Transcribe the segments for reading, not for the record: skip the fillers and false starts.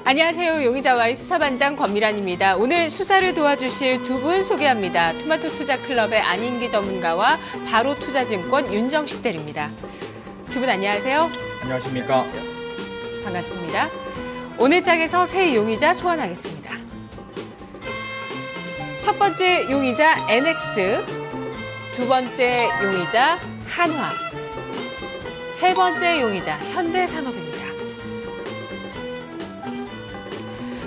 안녕하세요. 용의자와의 수사반장 권미란입니다. 오늘 수사를 도와주실 두 분 소개합니다. 토마토 투자클럽의 안인기 전문가와 바로투자증권 윤정식 대리입니다. 두 분 안녕하세요. 안녕하십니까. 반갑습니다. 오늘 장에서 새 용의자 소환하겠습니다. 첫 번째 용의자 NX, 두 번째 용의자 한화, 세 번째 용의자 현대산업입니다.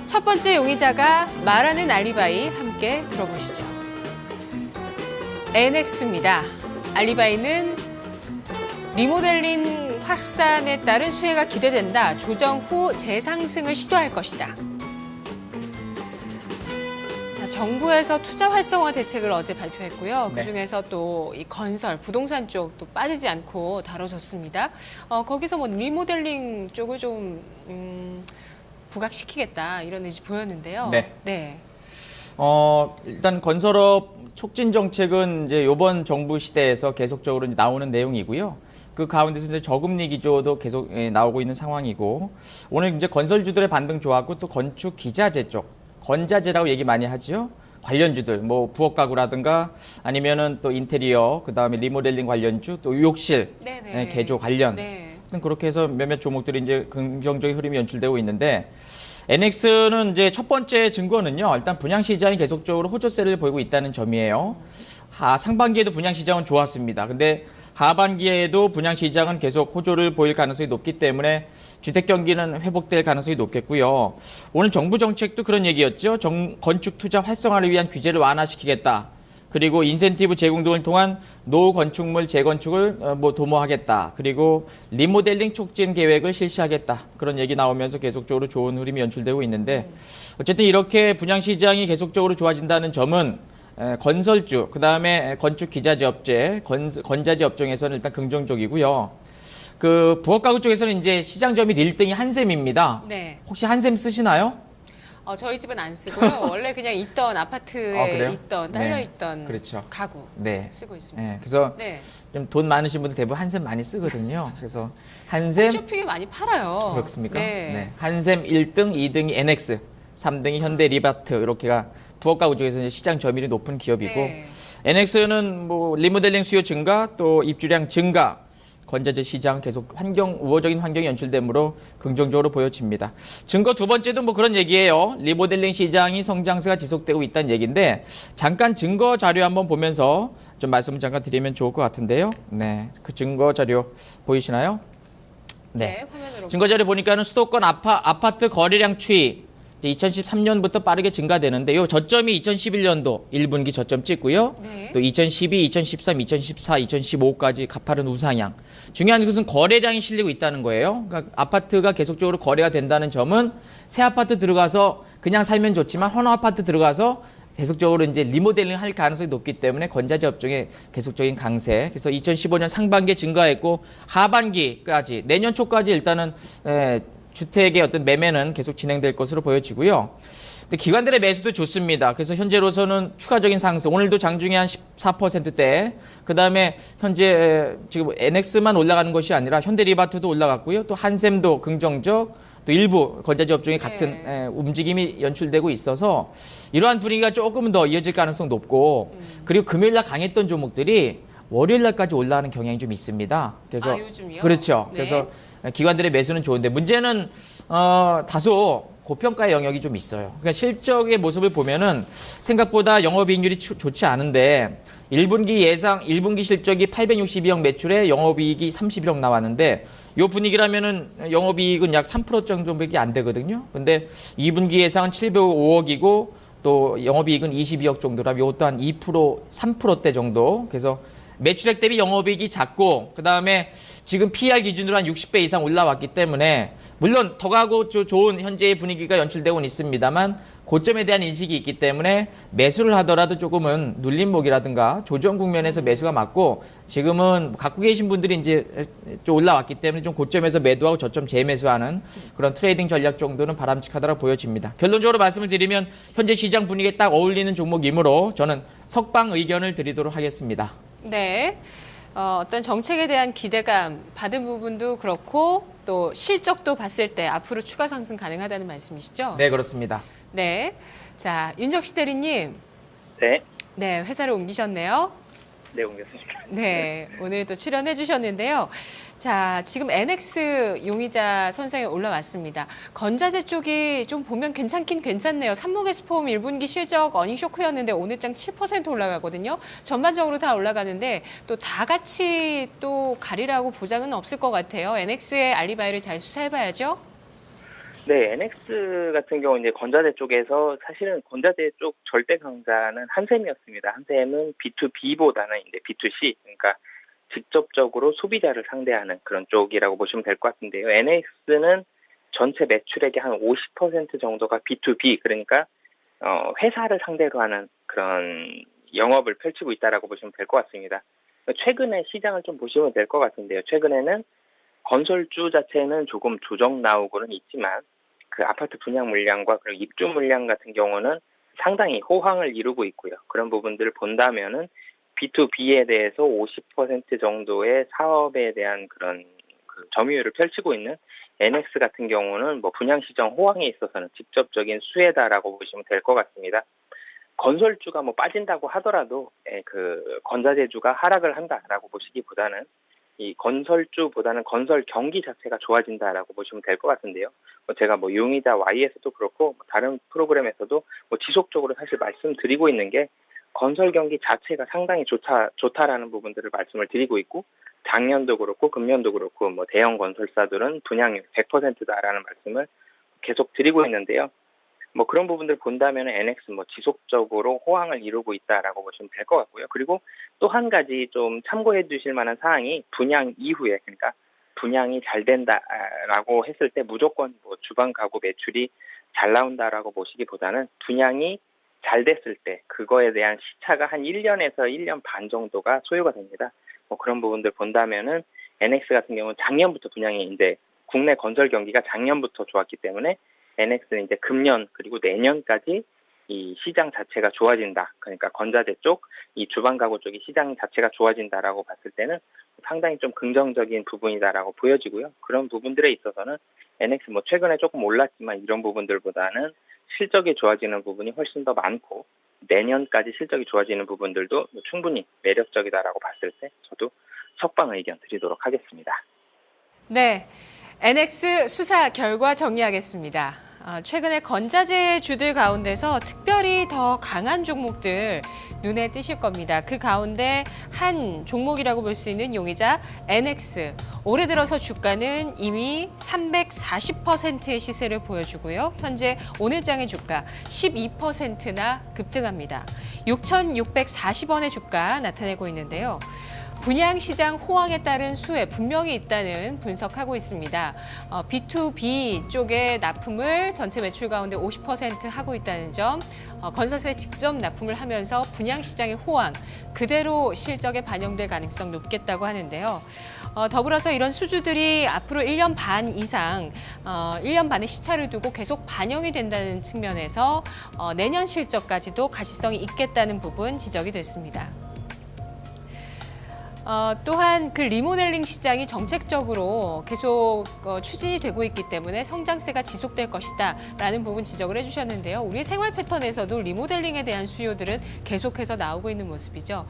첫 번째 용의자가 말하는 알리바이 함께 들어보시죠. NX입니다. 알리바이는 리모델링 확산에 따른 수혜가 기대된다. 조정 후 재상승을 시도할 것이다. 자, 정부에서 투자 활성화 대책을 어제 발표했고요. 그중에서 또 이 건설, 부동산 쪽 또 빠지지 않고 다뤄졌습니다. 거기서 뭐 리모델링 쪽을 좀 부각시키겠다 이런 의지 보였는데요. 네. 일단 건설업 촉진 정책은 이제 이번 정부 시대에서 계속적으로 이제 나오는 내용이고요. 그 가운데서 이제 저금리 기조도 계속 나오고 있는 상황이고, 오늘 이제 건설주들의 반등 좋았고, 또 건축 기자재 쪽, 건자재라고 얘기 많이 하죠. 관련주들, 뭐 부엌 가구라든가 아니면은 또 인테리어, 그 다음에 리모델링 관련주, 또 욕실, 개조 관련. 그렇게 해서 몇몇 종목들이 이제 긍정적인 흐름이 연출되고 있는데, NX는 이제 첫 번째 증거는요, 일단 분양시장이 계속적으로 호조세를 보이고 있다는 점이에요. 상반기에도 분양시장은 좋았습니다. 근데 하반기에도 분양시장은 계속 호조를 보일 가능성이 높기 때문에 주택 경기는 회복될 가능성이 높겠고요. 오늘 정부 정책도 그런 얘기였죠. 건축 투자 활성화를 위한 규제를 완화시키겠다. 그리고 인센티브 제공 등을 통한 노후 건축물 재건축을 도모하겠다. 그리고 리모델링 촉진 계획을 실시하겠다. 그런 얘기 나오면서 계속적으로 좋은 흐름이 연출되고 있는데, 어쨌든 이렇게 분양시장이 계속적으로 좋아진다는 점은 건설주, 그 다음에 건축 기자재 업체, 건자재 업종에서는 일단 긍정적이고요. 그 부엌가구 쪽에서는 이제 시장 점유율 1등이 한샘입니다. 네. 혹시 한샘 쓰시나요? 저희 집은 안 쓰고요. 원래 그냥 있던 아파트에 딸려있던 그렇죠. 가구 쓰고 있습니다. 네. 그래서 좀 돈 많으신 분들 대부분 한샘 많이 쓰거든요. 그래서 한샘 쇼핑에 많이 팔아요. 그렇습니까? 네. 한샘 1등, 2등이 NX, 3등이 현대리바트, 이렇게가 부엌가구 쪽에서 이제 시장 점유율이 높은 기업이고, NX는 뭐 리모델링 수요 증가, 또 입주량 증가, 건자재 시장 계속 우호적인 환경이 연출되므로 긍정적으로 보여집니다. 증거 두 번째도 뭐 그런 얘기예요. 리모델링 시장이 성장세가 지속되고 있다는 얘기인데, 잠깐 증거 자료 한번 보면서 좀 말씀을 잠깐 드리면 좋을 것 같은데요. 네, 그 증거 자료 보이시나요? 네, 화면으로. 증거 자료 보니까는 수도권 아파트 거래량 추이 2013년부터 빠르게 증가되는데, 요 저점이 2011년도 1분기 저점 찍고요. 또 2012, 2013, 2014, 2015까지 가파른 우상향. 중요한 것은 거래량이 실리고 있다는 거예요. 그러니까 아파트가 계속적으로 거래가 된다는 점은 새 아파트 들어가서 그냥 살면 좋지만 헌호 아파트 들어가서 계속적으로 이제 리모델링 할 가능성이 높기 때문에 건자재 업종의 계속적인 강세. 그래서 2015년 상반기에 증가했고, 하반기까지 내년 초까지 일단은 주택의 어떤 매매는 계속 진행될 것으로 보여지고요. 근데 기관들의 매수도 좋습니다. 그래서 현재로서는 추가적인 상승, 오늘도 장중에 한 14%대, 그 다음에 현재 지금 NX만 올라가는 것이 아니라 현대리바트도 올라갔고요. 또 한샘도 긍정적, 또 일부 건자재 업종이 같은 움직임이 연출되고 있어서 이러한 분위기가 조금 더 이어질 가능성 높고, 그리고 금요일날 강했던 종목들이 월요일날까지 올라가는 경향이 좀 있습니다. 그래서 요즘이요? 그렇죠. 그래서 기관들의 매수는 좋은데, 문제는 다소 고평가의 영역이 좀 있어요. 그러니까 실적의 모습을 보면은 생각보다 영업이익률이 좋지 않은데, 1분기 실적이 862억 매출에 영업이익이 31억 나왔는데, 이 분위기라면은 영업이익은 약 3% 정도밖에 안 되거든요. 근데 2분기 예상은 705억이고 또 영업이익은 22억 정도라면 이것도 한 2%, 3%대 정도. 그래서 매출액 대비 영업이익이 작고, 그 다음에 지금 PER 기준으로 한 60배 이상 올라왔기 때문에, 물론 더 가고 좋은 현재의 분위기가 연출되고는 있습니다만, 고점에 대한 인식이 있기 때문에 매수를 하더라도 조금은 눌림목이라든가 조정 국면에서 매수가 맞고, 지금은 갖고 계신 분들이 이제 좀 올라왔기 때문에 좀 고점에서 매도하고 저점 재매수하는 그런 트레이딩 전략 정도는 바람직하다고 보여집니다. 결론적으로 말씀을 드리면 현재 시장 분위기에 딱 어울리는 종목이므로 저는 석방 의견을 드리도록 하겠습니다. 네. 어떤 정책에 대한 기대감 받은 부분도 그렇고 또 실적도 봤을 때 앞으로 추가 상승 가능하다는 말씀이시죠? 네, 그렇습니다. 네. 자, 윤정식 대리님. 네. 네, 회사를 옮기셨네요. 네, 옮겼습니다. 네, 오늘 또 출연해 주셨는데요. 자, 지금 NX 용의자 선상에 올라왔습니다. 건자재 쪽이 좀 보면 괜찮긴 괜찮네요. 삼목에스폼 1분기 실적 어닝 쇼크였는데 오늘 장 7% 올라가거든요. 전반적으로 다 올라가는데 또 다 같이 또 가리라고 보장은 없을 것 같아요. NX의 알리바이를 잘 수사해봐야죠. 네, NX 같은 경우 이제 건자재 쪽에서 사실은 건자재 쪽 절대 강자는 한샘이었습니다. 한샘은 B2B보다는 이제 B2C, 그러니까 직접적으로 소비자를 상대하는 그런 쪽이라고 보시면 될 것 같은데요. NX는 전체 매출액의 한 50% 정도가 B2B, 그러니까 회사를 상대로 하는 그런 영업을 펼치고 있다라고 보시면 될 것 같습니다. 최근에 시장을 좀 보시면 될 것 같은데요. 최근에는 건설주 자체는 조금 조정 나오고는 있지만 그 아파트 분양 물량과 그리고 입주 물량 같은 경우는 상당히 호황을 이루고 있고요. 그런 부분들을 본다면은 B2B에 대해서 50% 정도의 사업에 대한 그런 그 점유율을 펼치고 있는 NX 같은 경우는 뭐 분양 시장 호황에 있어서는 직접적인 수혜다라고 보시면 될 것 같습니다. 건설주가 뭐 빠진다고 하더라도 그 건자재주가 하락을 한다라고 보시기보다는 이 건설주보다는 건설 경기 자체가 좋아진다라고 보시면 될 것 같은데요. 제가 뭐 용의자 Y에서도 그렇고 다른 프로그램에서도 뭐 지속적으로 사실 말씀드리고 있는 게 건설 경기 자체가 상당히 좋다라는 부분들을 말씀을 드리고 있고 작년도 그렇고 금년도 그렇고 뭐 대형 건설사들은 분양률 100%다라는 말씀을 계속 드리고 있는데요. 뭐 그런 부분들 본다면 NX 뭐 지속적으로 호황을 이루고 있다라고 보시면 될 것 같고요. 그리고 또 한 가지 좀 참고해 주실 만한 사항이 분양 이후에, 그러니까 분양이 잘 된다라고 했을 때 무조건 뭐 주방 가구 매출이 잘 나온다라고 보시기보다는 분양이 잘 됐을 때 그거에 대한 시차가 한 1년에서 1년 반 정도가 소요가 됩니다. 뭐 그런 부분들 본다면은 NX 같은 경우는 작년부터 분양이 이제 국내 건설 경기가 작년부터 좋았기 때문에 NX는 이제 금년 그리고 내년까지 이 시장 자체가 좋아진다. 그러니까 건자재 쪽, 이 주방 가구 쪽이 시장 자체가 좋아진다라고 봤을 때는 상당히 좀 긍정적인 부분이다라고 보여지고요. 그런 부분들에 있어서는 NX 뭐 최근에 조금 올랐지만 이런 부분들보다는 실적이 좋아지는 부분이 훨씬 더 많고 내년까지 실적이 좋아지는 부분들도 충분히 매력적이다라고 봤을 때 저도 석방 의견 드리도록 하겠습니다. 네, NX 수사 결과 정리하겠습니다. 최근에 건자재 주들 가운데서 특별히 더 강한 종목들 눈에 띄실 겁니다. 그 가운데 한 종목이라고 볼 수 있는 용의자 NX. 올해 들어서 주가는 이미 340%의 시세를 보여주고요. 현재 오늘장의 주가 12%나 급등합니다. 6,640원의 주가 나타내고 있는데요. 분양시장 호황에 따른 수혜 분명히 있다는 분석하고 있습니다. B2B 쪽에 납품을 전체 매출 가운데 50% 하고 있다는 점, 건설사에 직접 납품을 하면서 분양시장의 호황 그대로 실적에 반영될 가능성 높겠다고 하는데요. 더불어서 이런 수주들이 앞으로 1년 반 이상, 1년 반의 시차를 두고 계속 반영이 된다는 측면에서 내년 실적까지도 가시성이 있겠다는 부분 지적이 됐습니다. 또한 그 리모델링 시장이 정책적으로 계속 추진이 되고 있기 때문에 성장세가 지속될 것이다 라는 부분 지적을 해주셨는데요. 우리의 생활 패턴에서도 리모델링에 대한 수요들은 계속해서 나오고 있는 모습이죠.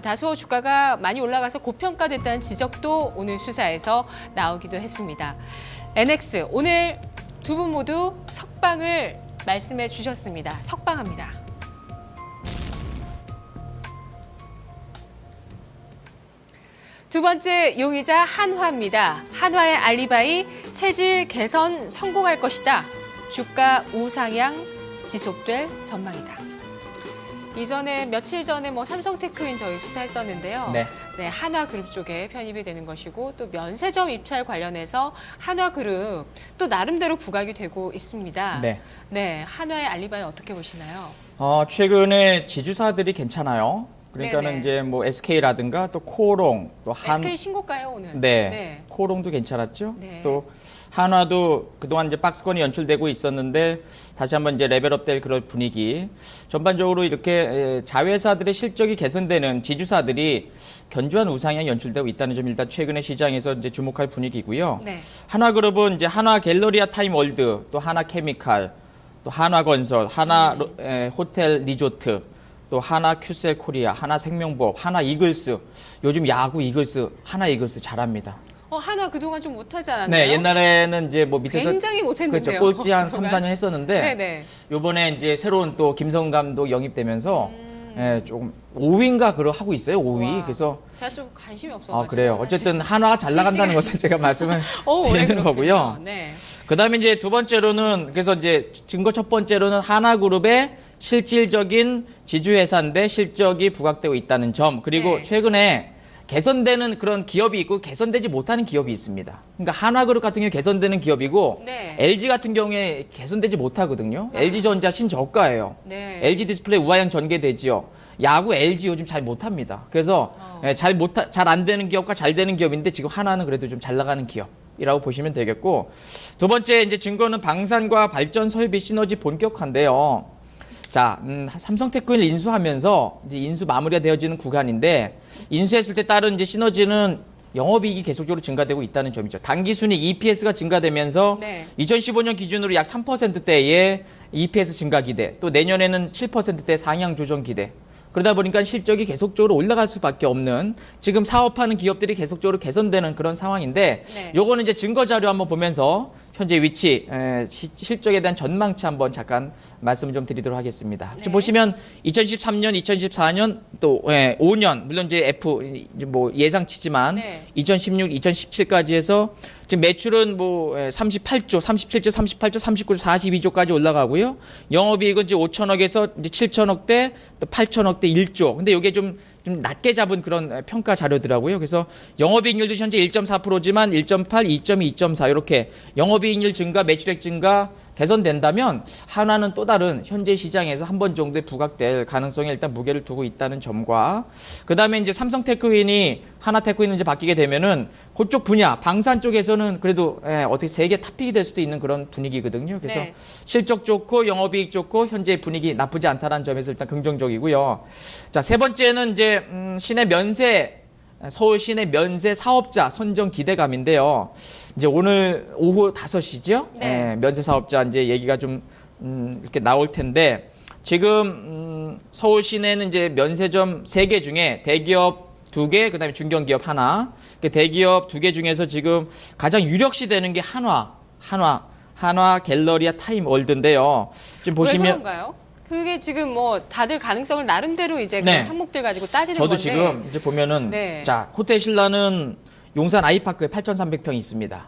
다소 주가가 많이 올라가서 고평가됐다는 지적도 오늘 수사에서 나오기도 했습니다. NX 오늘 두 분 모두 석방을 말씀해 주셨습니다. 석방합니다. 두 번째 용의자 한화입니다. 한화의 알리바이 체질 개선 성공할 것이다. 주가 우상향 지속될 전망이다. 이전에 며칠 전에 삼성테크인 저희 수사했었는데요. 네, 한화그룹 쪽에 편입이 되는 것이고 또 면세점 입찰 관련해서 한화그룹 또 나름대로 부각이 되고 있습니다. 네, 한화의 알리바이 어떻게 보시나요? 최근에 지주사들이 괜찮아요. 그러니까는 네네. 이제 뭐 SK라든가 또 코롱 또 SK 신고가요 오늘. 네. 코롱도 괜찮았죠. 네. 또 한화도 그동안 이제 박스권이 연출되고 있었는데 다시 한번 이제 레벨업될 그런 분위기. 전반적으로 이렇게 자회사들의 실적이 개선되는 지주사들이 견조한 우상향이 연출되고 있다는 점 일단 최근에 시장에서 이제 주목할 분위기고요. 네. 한화그룹은 이제 한화 갤러리아 타임월드, 또 한화 케미칼, 또 한화건설, 한화 호텔 리조트, 또 하나 큐셀 코리아, 하나 생명보험, 하나 이글스. 요즘 야구 이글스, 하나 이글스 잘합니다. 한화 그동안 좀 못하지 않았나요? 네, 옛날에는 이제 뭐 밑에서 굉장히 못했는데요. 그렇죠. 꼴찌 한 3, 그동안. 4년 했었는데 네네. 요번에 이제 새로운 또 김성훈 감독 영입되면서 조금 5위인가 그러 하고 있어요. 5위. 와, 그래서 제가 좀 관심이 없어가지고. 그래요. 어쨌든 한화 잘 나간다는 것을 제가 말씀을 원래 드리는 그렇군요. 거고요. 네. 그다음에 이제 두 번째로는 그래서 이제 증거 첫 번째로는 한화그룹의 실질적인 지주회사인데 실적이 부각되고 있다는 점. 그리고 네. 최근에 개선되는 그런 기업이 있고 개선되지 못하는 기업이 있습니다. 그러니까 한화그룹 같은 경우 개선되는 기업이고 네. LG 같은 경우에 개선되지 못하거든요. LG전자 신저가예요. 네. LG 디스플레이 우하향 전개되지요. 야구 LG 요즘 잘 못합니다. 그래서 잘 안 되는 기업과 잘 되는 기업인데 지금 하나는 그래도 좀 잘 나가는 기업이라고 보시면 되겠고 두 번째 이제 증거는 방산과 발전 설비 시너지 본격화인데요. 자, 삼성테크를 인수하면서 이제 인수 마무리가 되어지는 구간인데 인수했을 때 따른 이제 시너지는 영업이익이 계속적으로 증가되고 있다는 점이죠. 당기순이익 EPS가 증가되면서 네. 2015년 기준으로 약 3%대의 EPS 증가 기대, 또 내년에는 7%대 상향 조정 기대. 그러다 보니까 실적이 계속적으로 올라갈 수밖에 없는 지금 사업하는 기업들이 계속적으로 개선되는 그런 상황인데 네. 요거는 이제 증거 자료 한번 보면서 현재 위치, 실적에 대한 전망치 한번 잠깐 말씀을 좀 드리도록 하겠습니다. 지금 네. 보시면 2013년, 2014년 또 5년 물론 이제 F 이제 뭐 예상치지만 네. 2016, 2017까지 해서 지금 매출은 뭐 38조, 37조, 38조, 39조, 42조까지 올라가고요. 영업이익은 이제 5천억에서 이제 7천억대, 또 8천억대 1조. 근데 이게 좀 낮게 잡은 그런 평가 자료더라고요. 그래서 영업이익률도 현재 1.4%지만 1.8, 2.2, 2.4 이렇게 영업이익률 증가, 매출액 증가 개선된다면 한화는 또 다른 현재 시장에서 한 번 정도의 부각될 가능성에 일단 무게를 두고 있다는 점과 그다음에 이제 삼성테크윈이 하나테크윈은 이제 바뀌게 되면은 그쪽 분야 방산 쪽에서는 그래도 어떻게 세계 탑픽이 될 수도 있는 그런 분위기거든요. 그래서 네. 실적 좋고 영업이익 좋고 현재 분위기 나쁘지 않다는 점에서 일단 긍정적이고요. 자, 세 번째는 이제 시내 면세 서울 시내 면세 사업자 선정 기대감인데요. 이제 오늘 오후 5시죠? 네. 면세 사업자 이제 얘기가 좀 이렇게 나올 텐데 지금 서울 시내는 이제 면세점 3개 중에 대기업 2개, 그다음에 중견기업 하나. 대기업 2개 중에서 지금 가장 유력시 되는 게 한화 갤러리아 타임월드인데요. 지금 왜 보시면 그런가요? 그게 지금 뭐 다들 가능성을 나름대로 이제 네. 그 항목들 가지고 따지는 저도 건데. 지금 이제 보면은 네. 자 호텔 신라는 용산 아이파크에 8,300평 있습니다.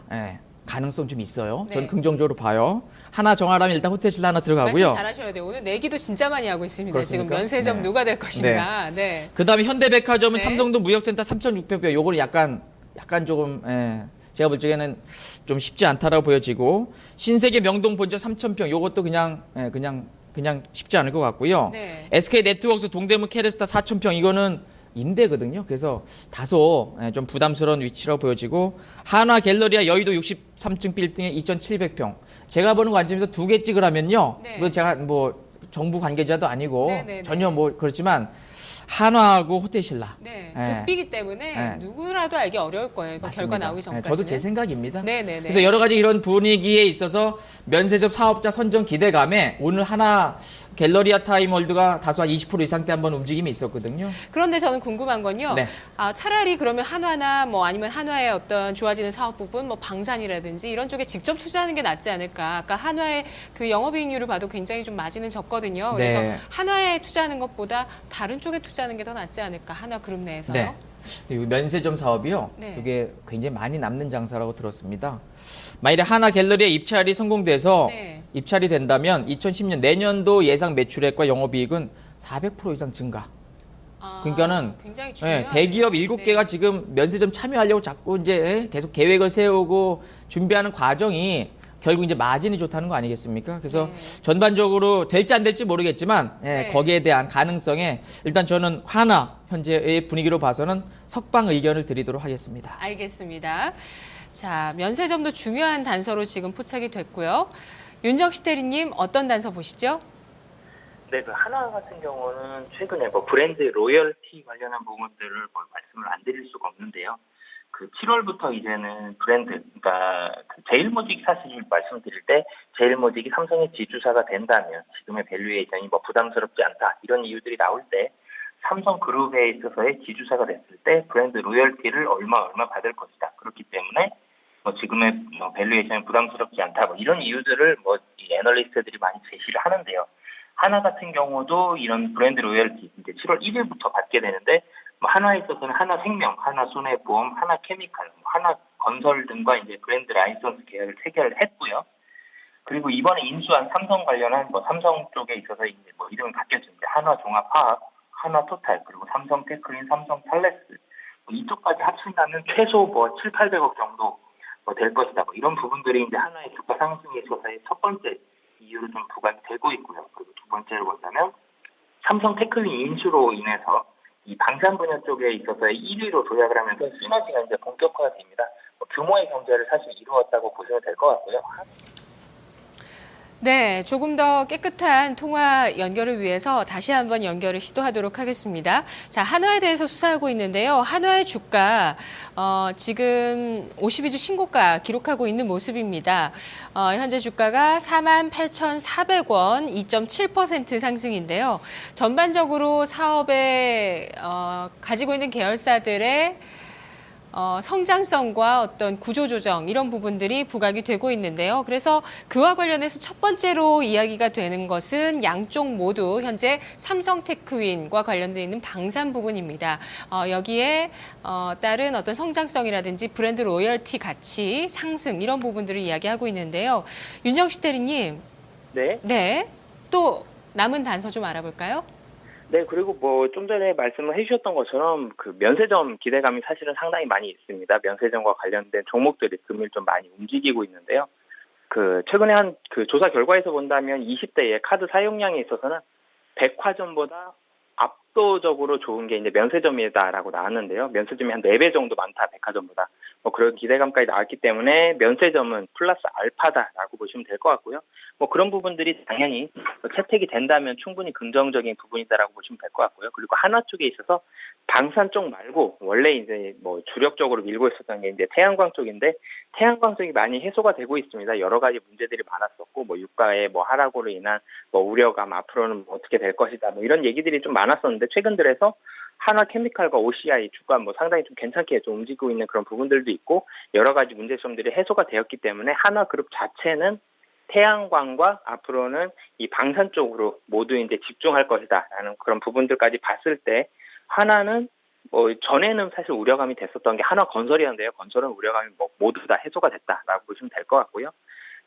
가능성 좀 있어요. 네. 저는 긍정적으로 봐요. 하나 정하라면 일단 호텔 신라 하나 들어가고요. 말씀 잘하셔야 돼요. 오늘 내기도 진짜 많이 하고 있습니다. 그렇습니까? 지금 면세점 네. 누가 될 것인가. 네. 그다음에 현대백화점은 네. 삼성동 무역센터 3,600평. 요거는 약간 조금 제가 볼 적에는 좀 쉽지 않다라고 보여지고 신세계 명동 본점 3,000평. 요것도 그냥 쉽지 않을 것 같고요. 네. SK 네트워크스 동대문 캐레스타 4,000평 이거는 임대거든요. 그래서 다소 좀 부담스러운 위치라고 보여지고 한화 갤러리아 여의도 63층 빌딩에 2,700평. 제가 보는 관점에서 2개 찍으라면요. 네. 뭐 제가 뭐 정부 관계자도 아니고 네네네. 전혀 뭐 그렇지만 한화하고 호텔 신라. 네. 네. 극비기 때문에 네. 누구라도 알기 어려울 거예요. 이거 결과 나오기 전까지는. 저도 제 생각입니다. 네네네. 그래서 여러 가지 이런 분위기에 있어서 면세점 사업자 선정 기대감에 오늘 하나 갤러리아 타임월드가 다소 한 20% 이상대 한번 움직임이 있었거든요. 그런데 저는 궁금한 건요. 네. 차라리 그러면 한화나 뭐 아니면 한화의 어떤 좋아지는 사업 부분, 뭐 방산이라든지 이런 쪽에 직접 투자하는 게 낫지 않을까. 아까 한화의 그 영업이익률을 봐도 굉장히 좀 마진은 적거든요. 그래서 네. 한화에 투자하는 것보다 다른 쪽에 투자하는 게 더 낫지 않을까. 한화 그룹 내에서요. 네. 그리고 면세점 사업이요. 네. 이게 굉장히 많이 남는 장사라고 들었습니다. 만일에 하나 갤러리아 입찰이 성공돼서 네. 입찰이 된다면 2010년 내년도 예상 매출액과 영업이익은 400% 이상 증가. 그러니까는 굉장히 중요해요. 대기업 7개가 지금 면세점 참여하려고 자꾸 이제 계속 계획을 세우고 준비하는 과정이 결국 이제 마진이 좋다는 거 아니겠습니까? 그래서 네. 전반적으로 될지 안 될지 모르겠지만 네. 거기에 대한 가능성에 일단 저는 하나 현재의 분위기로 봐서는 석방 의견을 드리도록 하겠습니다. 알겠습니다. 자, 면세점도 중요한 단서로 지금 포착이 됐고요. 윤정식 대리님 어떤 단서 보시죠? 네, 그 하나 같은 경우는 최근에 뭐 브랜드 로열티 관련한 부분들을 뭐 말씀을 안 드릴 수가 없는데요. 그 7월부터 이제는 브랜드, 그러니까 그 제일모직 사실 말씀드릴 때 제일모직이 삼성의 지주사가 된다면 지금의 밸류에이션이 뭐 부담스럽지 않다 이런 이유들이 나올 때 삼성그룹에 있어서의 지주사가 됐을 때 브랜드 로열티를 얼마 받을 것이다. 그렇기 때문에 뭐 지금의 밸류에이션이 부담스럽지 않다. 뭐 이런 이유들을 뭐 이 애널리스트들이 많이 제시를 하는데요. 하나 같은 경우도 이런 브랜드 로열티 이제 7월 1일부터 받게 되는데 뭐 하나에 있어서는 하나생명, 하나손해보험, 하나케미칼, 하나건설 등과 이제 브랜드 라이선스 계약을 체결을 했고요. 그리고 이번에 인수한 삼성 관련한 뭐 삼성 쪽에 있어서 이제 뭐 이름이 바뀌었습니다. 하나종합화학, 하나토탈, 그리고 삼성테크린, 삼성탈레스 뭐 이쪽까지 합친다면 최소 뭐 7, 800억 정도 뭐 될 것이다. 뭐 이런 부분들이 이제 하나의 주가 상승에 있어서의 첫 번째 이유로 좀 부각이 되고 있고요. 그리고 두 번째로 본다면 삼성테크린 인수로 인해서 이 방산 분야 쪽에 있어서의 1위로 도약을 하면서 시너지가 이제 본격화가 됩니다. 뭐 규모의 경제를 사실 이루었다고 보시면 될 것 같고요. 네, 조금 더 깨끗한 통화 연결을 위해서 다시 한번 연결을 시도하도록 하겠습니다. 자, 한화에 대해서 수사하고 있는데요. 한화의 주가 지금 52주 신고가 기록하고 있는 모습입니다. 현재 주가가 48,400원, 2.7% 상승인데요. 전반적으로 사업에 가지고 있는 계열사들의 성장성과 어떤 구조조정 이런 부분들이 부각이 되고 있는데요. 그래서 그와 관련해서 첫 번째로 이야기가 되는 것은 양쪽 모두 현재 삼성테크윈과 관련되어 있는 방산 부분입니다. 여기에 따른 어떤 성장성이라든지 브랜드 로열티 가치 상승 이런 부분들을 이야기하고 있는데요. 윤정식 대리님. 네. 네. 또 남은 단서 좀 알아볼까요? 네, 그리고 뭐 좀 전에 말씀을 해주셨던 것처럼 그 면세점 기대감이 사실은 상당히 많이 있습니다. 면세점과 관련된 종목들이 금일 좀 많이 움직이고 있는데요. 그 최근에 한 그 조사 결과에서 본다면 20대의 카드 사용량에 있어서는 백화점보다 압도적으로 좋은 게 이제 면세점이다라고 나왔는데요. 면세점이 한 4배 정도 많다, 백화점보다. 뭐 그런 기대감까지 나왔기 때문에 면세점은 플러스 알파다라고 보시면 될 것 같고요. 뭐 그런 부분들이 당연히 채택이 된다면 충분히 긍정적인 부분이다라고 보시면 될 것 같고요. 그리고 하나 쪽에 있어서 방산 쪽 말고 원래 이제 뭐 주력적으로 밀고 있었던 게 이제 태양광 쪽인데 태양광 쪽이 많이 해소가 되고 있습니다. 여러 가지 문제들이 많았었고 뭐 유가의 뭐 하락으로 인한 뭐 우려감 앞으로는 뭐 어떻게 될 것이다 뭐 이런 얘기들이 좀 많았었는데 최근 들어서 하나케미칼과 OCI 주가 뭐 상당히 좀 괜찮게 좀 움직이고 있는 그런 부분들도 있고 여러 가지 문제점들이 해소가 되었기 때문에 하나그룹 자체는 태양광과 앞으로는 이 방산 쪽으로 모두 이제 집중할 것이다라는 그런 부분들까지 봤을 때 하나는 뭐 전에는 사실 우려감이 됐었던 게 하나건설이었는데요. 건설은 우려감이 뭐 모두 다 해소가 됐다라고 보시면 될 것 같고요.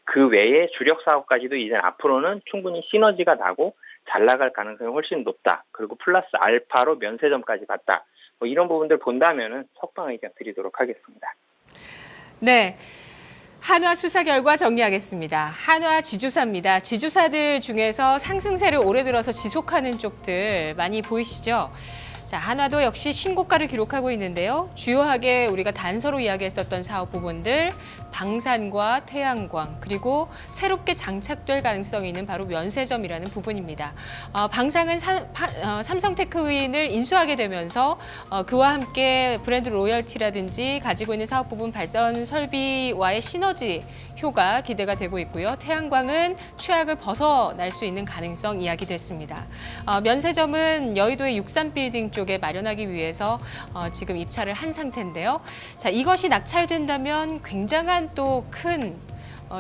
그 외에 주력 사업까지도 이제 앞으로는 충분히 시너지가 나고 잘 나갈 가능성이 훨씬 높다. 그리고 플러스 알파로 면세점까지 갔다. 뭐 이런 부분들 본다면은 석방 의견 드리도록 하겠습니다. 네. 한화 수사 결과 정리하겠습니다. 한화 지주사입니다. 지주사들 중에서 상승세를 올해 들어서 지속하는 쪽들 많이 보이시죠? 자, 한화도 역시 신고가를 기록하고 있는데요. 주요하게 우리가 단서로 이야기했었던 사업 부분들, 방산과 태양광, 그리고 새롭게 장착될 가능성이 있는 바로 면세점이라는 부분입니다. 방산은 삼성테크윈을 인수하게 되면서 그와 함께 브랜드 로열티라든지 가지고 있는 사업 부분 발전 설비와의 시너지 효과 기대가 되고 있고요. 태양광은 최악을 벗어날 수 있는 가능성 이야기됐습니다. 면세점은 여의도의 63빌딩 쪽에 마련하기 위해서 지금 입찰을 한 상태인데요. 자, 이것이 낙찰된다면 굉장한 또 큰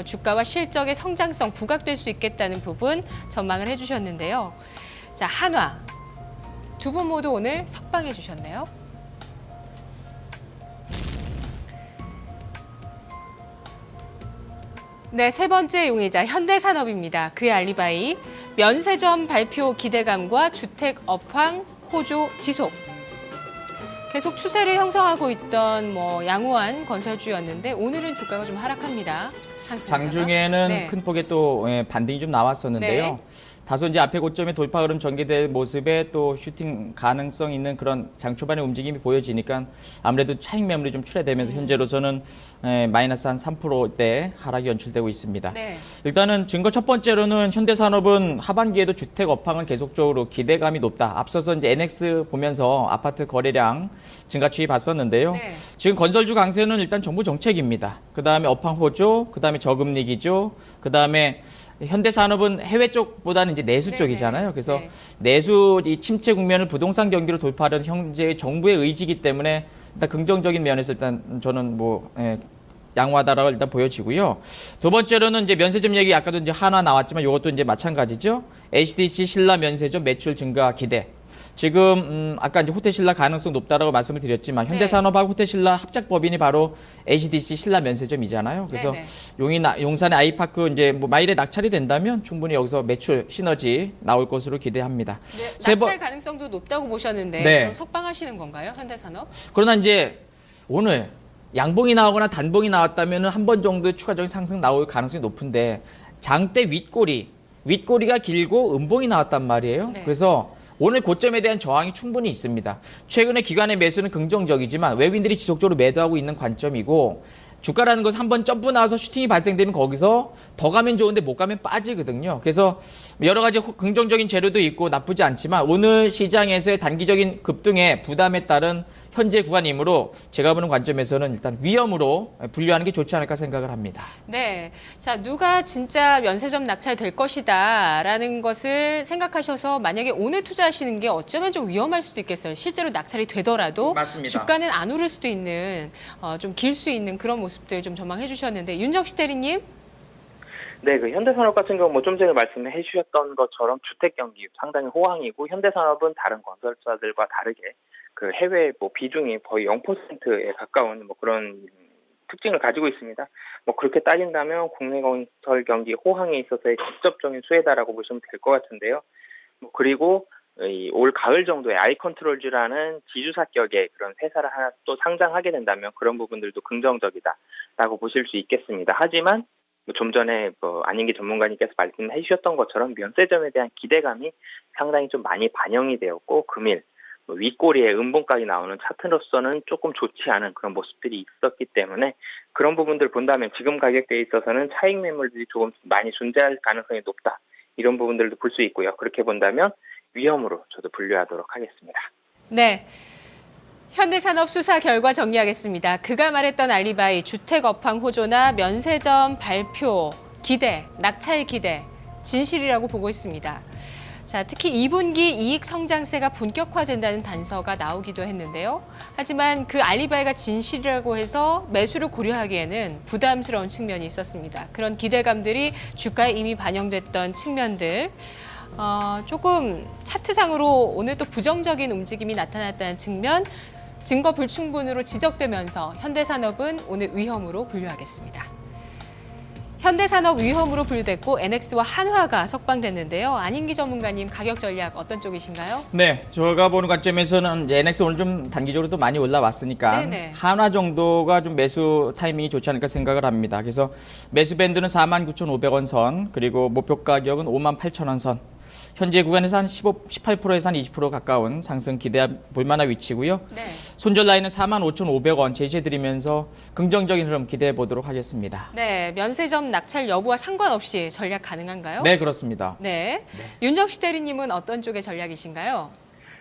주가와 실적의 성장성 부각될 수 있겠다는 부분 전망을 해주셨는데요. 자, 한화 두 분 모두 오늘 석방해 주셨네요. 네, 세 번째 용의자 현대산업입니다. 그의 알리바이 면세점 발표 기대감과 주택 업황 호조 지속. 계속 추세를 형성하고 있던 양호한 건설주였는데 오늘은 주가가 좀 하락합니다. 상승하다가. 장중에는 네. 큰 폭의 또 반등이 좀 나왔었는데요. 네. 다소 이제 앞에 고점의 돌파 흐름 전개될 모습에 또 슈팅 가능성 있는 그런 장 초반의 움직임이 보여지니까 아무래도 차익 매물이 좀 출회되면서 현재로서는 마이너스 한 3%대 하락이 연출되고 있습니다. 네. 일단은 증거 첫 번째로는 현대산업은 하반기에도 주택 업황은 계속적으로 기대감이 높다. 앞서서 이제 NX 보면서 아파트 거래량 증가 추이 봤었는데요. 네. 지금 건설주 강세는 일단 정부 정책입니다. 그 다음에 업황 호조, 그 다음에 저금리 기조, 그 다음에 현대산업은 해외 쪽보다는 이제 내수 네네. 쪽이잖아요. 그래서 네. 내수 이 침체 국면을 부동산 경기로 돌파하려는 현재 정부의 의지이기 때문에 일단 긍정적인 면에서 일단 저는 양호하다라고 일단 보여지고요. 두 번째로는 이제 면세점 얘기 아까도 이제 하나 나왔지만 이것도 이제 마찬가지죠. HDC 신라 면세점 매출 증가 기대. 지금 아까 이제 호텔신라 가능성 높다라고 말씀을 드렸지만 현대산업하고 호텔신라 합작 법인이 바로 HDC 신라 면세점이잖아요. 그래서 네네. 용산의 아이파크 이제 마일에 낙찰이 된다면 충분히 여기서 매출 시너지 나올 것으로 기대합니다. 네, 낙찰 가능성도 높다고 보셨는데 네. 그럼 석방하시는 건가요, 현대산업? 그러나 이제 오늘 양봉이 나오거나 단봉이 나왔다면 한 번 정도 추가적인 상승 나올 가능성이 높은데 장대 윗꼬리가 길고 음봉이 나왔단 말이에요. 네. 그래서 오늘 고점에 대한 저항이 충분히 있습니다. 최근에 기관의 매수는 긍정적이지만 외국인들이 지속적으로 매도하고 있는 관점이고 주가라는 것은 한번 점프 나와서 슈팅이 발생되면 거기서 더 가면 좋은데 못 가면 빠지거든요. 그래서 여러 가지 긍정적인 재료도 있고 나쁘지 않지만 오늘 시장에서의 단기적인 급등의 부담에 따른 현재 구간이므로 제가 보는 관점에서는 일단 위험으로 분류하는 게 좋지 않을까 생각을 합니다. 네. 자, 누가 진짜 면세점 낙찰될 것이다라는 것을 생각하셔서 만약에 오늘 투자하시는 게 어쩌면 좀 위험할 수도 있겠어요. 실제로 낙찰이 되더라도 맞습니다. 주가는 안 오를 수도 있는 좀 길 수 있는 그런 모습들 좀 전망해 주셨는데 윤정식 대리님. 네, 그 현대산업 같은 경우 좀 전에 말씀해 주셨던 것처럼 주택 경기 상당히 호황이고 현대산업은 다른 건설사들과 다르게 그 해외 비중이 거의 0%에 가까운 그런 특징을 가지고 있습니다. 그렇게 따진다면 국내 건설 경기 호황에 있어서의 직접적인 수혜다라고 보시면 될 것 같은데요. 그리고 올 가을 정도에 아이컨트롤즈라는 지주사격의 그런 회사를 하나 또 상장하게 된다면 그런 부분들도 긍정적이다라고 보실 수 있겠습니다. 하지만 좀 전에 안인기 전문가님께서 말씀해 주셨던 것처럼 면세점에 대한 기대감이 상당히 좀 많이 반영이 되었고 금일 윗꼬리에 음봉까지 나오는 차트로서는 조금 좋지 않은 그런 모습들이 있었기 때문에 그런 부분들 본다면 지금 가격대에 있어서는 차익 매물들이 조금 많이 존재할 가능성이 높다. 이런 부분들도 볼 수 있고요. 그렇게 본다면 위험으로 저도 분류하도록 하겠습니다. 네. 현대산업 수사 결과 정리하겠습니다. 그가 말했던 알리바이, 주택 업황 호조나 면세점 발표, 기대, 낙찰 기대, 진실이라고 보고 있습니다. 자, 특히 2분기 이익 성장세가 본격화된다는 단서가 나오기도 했는데요. 하지만 그 알리바이가 진실이라고 해서 매수를 고려하기에는 부담스러운 측면이 있었습니다. 그런 기대감들이 주가에 이미 반영됐던 측면들, 조금 차트상으로 오늘 또 부정적인 움직임이 나타났다는 측면, 증거 불충분으로 지적되면서 현대산업은 오늘 위험으로 분류하겠습니다. 현대산업 위험으로 분류됐고 NX와 한화가 석방됐는데요. 안인기 전문가님 가격 전략 어떤 쪽이신가요? 네, 제가 보는 관점에서는 이제 NX 오늘 좀 단기적으로 또 많이 올라왔으니까 네네. 한화 정도가 좀 매수 타이밍이 좋지 않을까 생각을 합니다. 그래서 매수 밴드는 49,500원 선, 그리고 목표 가격은 58,000원 선. 현재 구간에서 한 18%에서 한 20% 가까운 상승 기대해 볼 만한 위치고요. 네. 손절 라인은 45,500원 제시해드리면서 긍정적인 흐름 기대해 보도록 하겠습니다. 네, 면세점 낙찰 여부와 상관없이 전략 가능한가요? 네, 그렇습니다. 네. 윤정식 대리님은 어떤 쪽의 전략이신가요?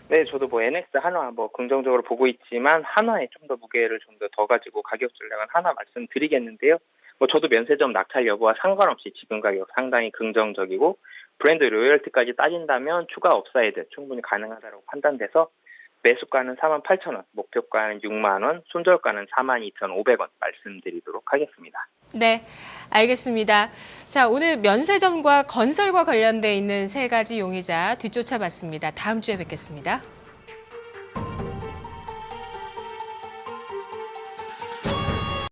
네, 저도 NX 한화 긍정적으로 보고 있지만 한화에 좀 더 무게를 좀 더 가지고 가격 전략은 하나 말씀드리겠는데요. 저도 면세점 낙찰 여부와 상관없이 지금 가격 상당히 긍정적이고 브랜드 로열티까지 따진다면 추가 업사이드 충분히 가능하다고 판단돼서 매수가는 48,000원, 목표가는 6만 원, 손절가는 42,500원 말씀드리도록 하겠습니다. 네, 알겠습니다. 자, 오늘 면세점과 건설과 관련돼 있는 세 가지 용의자 뒤쫓아봤습니다. 다음 주에 뵙겠습니다.